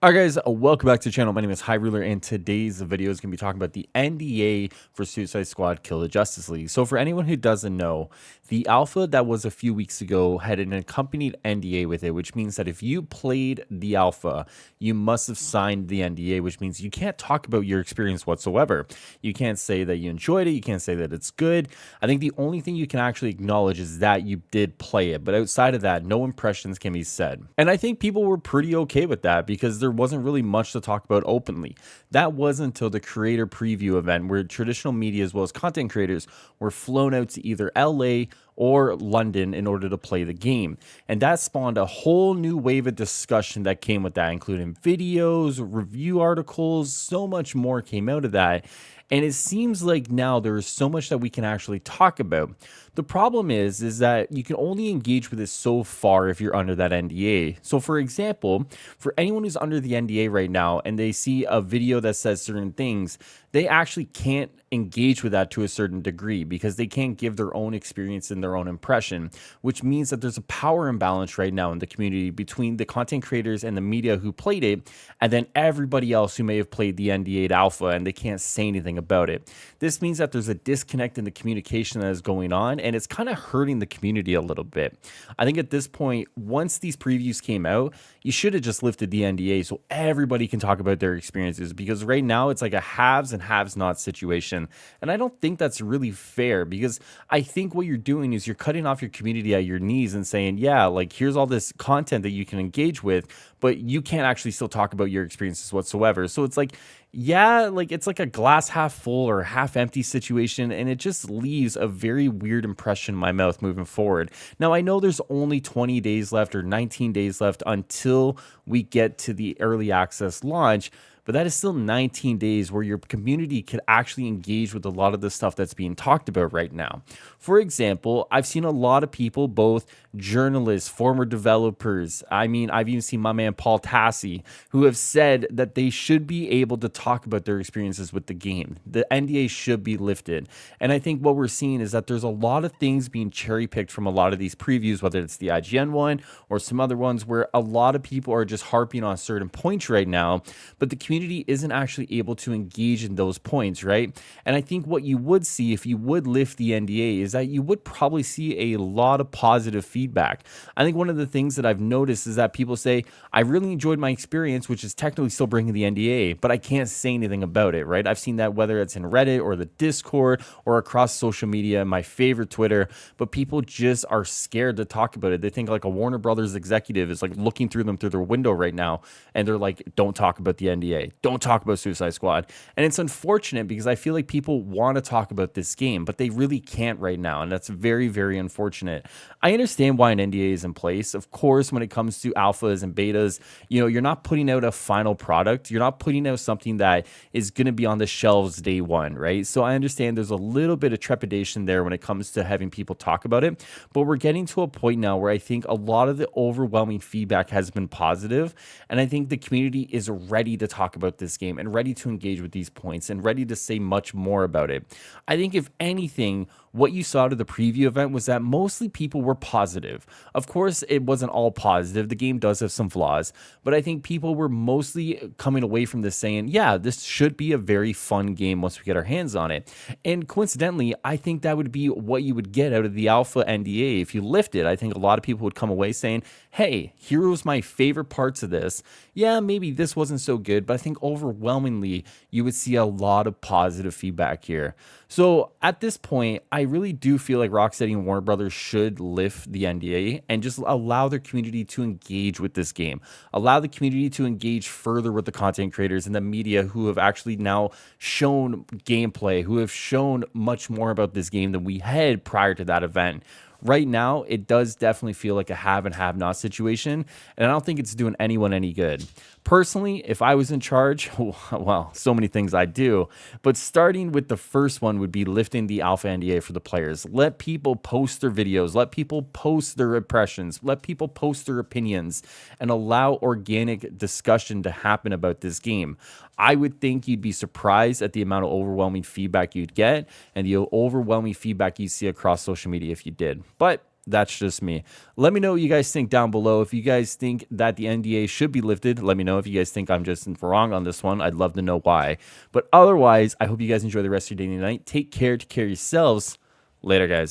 Alright guys, welcome back to the channel. My name is Highruler, and today's video is going to be talking about the NDA for Suicide Squad Kill the Justice League. So for anyone who doesn't know, the alpha that was a few weeks ago had an accompanied NDA with it, which means that if you played the alpha, you must have signed the NDA, which means you can't talk about your experience whatsoever. You can't say that you enjoyed it, you can't say that it's good. I think the only thing you can actually acknowledge is that you did play it, but outside of that, no impressions can be said. And I think people were pretty okay with that because there wasn't really much to talk about openly. That wasn't until the creator preview event where traditional media as well as content creators were flown out to either LA or London in order to play the game. And that spawned a whole new wave of discussion that came with that, including videos, review articles, so much more came out of that. And it seems like now there is so much that we can actually talk about. The problem is that you can only engage with this so far if you're under that NDA. So for example, for anyone who's under the NDA right now and they see a video that says certain things, they actually can't engage with that to a certain degree because they can't give their own experience and their own impression, which means that there's a power imbalance right now in the community between the content creators and the media who played it, and then everybody else who may have played the NDA alpha and they can't say anything about it. This means that there's a disconnect in the communication that is going on, and it's kind of hurting the community a little bit. I think at this point, once these previews came out, you should have just lifted the NDA so everybody can talk about their experiences, because right now it's like a haves and haves not situation. And I don't think that's really fair, because I think what you're doing is you're cutting off your community at your knees and saying, yeah, like here's all this content that you can engage with, but you can't actually still talk about your experiences whatsoever. So it's like, yeah, like it's like a glass half full or half empty situation, and it just leaves a very weird impression in my mouth moving forward. Now, I know there's only 20 days left or 19 days left until we get to the early access launch, but that is still 19 days where your community could actually engage with a lot of the stuff that's being talked about right now. For example, I've seen a lot of people, both journalists, former developers, I've even seen my man Paul Tassi, who have said that they should be able to talk about their experiences with the game. The NDA should be lifted. And I think what we're seeing is that there's a lot of things being cherry picked from a lot of these previews, whether it's the IGN one or some other ones, where a lot of people are just harping on certain points right now, but the community isn't actually able to engage in those points, right? And I think what you would see if you would lift the NDA is that you would probably see a lot of positive feedback. I think one of the things that I've noticed is that people say, I really enjoyed my experience, which is technically still bringing the NDA, but I can't say anything about it, right? I've seen that whether it's in Reddit or the Discord or across social media, my favorite Twitter, but people just are scared to talk about it. They think like a Warner Brothers executive is like looking through them through their window right now, and they're like, don't talk about the NDA. Don't talk about Suicide Squad. And it's unfortunate because I feel like people want to talk about this game, but they really can't right now. And that's very, very unfortunate. I understand why an NDA is in place. Of course, when it comes to alphas and betas, you're not putting out a final product. You're not putting out something that is going to be on the shelves day one, right? So I understand there's a little bit of trepidation there when it comes to having people talk about it. But we're getting to a point now where I think a lot of the overwhelming feedback has been positive. And I think the community is ready to talk about this game and ready to engage with these points and ready to say much more about it. I think if anything, what you saw to the preview event was that mostly people were positive. Of course, it wasn't all positive. The game does have some flaws, but I think people were mostly coming away from this saying, yeah, this should be a very fun game once we get our hands on it. And coincidentally, I think that would be what you would get out of the alpha NDA. If you lift it, I think a lot of people would come away saying, hey, here was my favorite parts of this. Yeah, maybe this wasn't so good, but I think overwhelmingly you would see a lot of positive feedback here. So at this point, I really do feel like Rocksteady and Warner Brothers should lift the NDA and just allow their community to engage with this game. Allow the community to engage further with the content creators and the media who have actually now shown gameplay, who have shown much more about this game than we had prior to that event. Right now, it does definitely feel like a have and have not situation, and I don't think it's doing anyone any good. Personally, if I was in charge, well, so many things I'd do, but starting with the first one would be lifting the alpha NDA for the players. Let people post their videos, let people post their impressions, let people post their opinions, and allow organic discussion to happen about this game. I would think you'd be surprised at the amount of overwhelming feedback you'd get and the overwhelming feedback you see across social media if you did. But That's just me. Let me know what you guys think down below. If you guys think that the NDA should be lifted, let me know. If you guys think I'm just wrong on this one, I'd love to know why. But otherwise, I hope you guys enjoy the rest of your day and night. Take care, to care yourselves. Later, guys.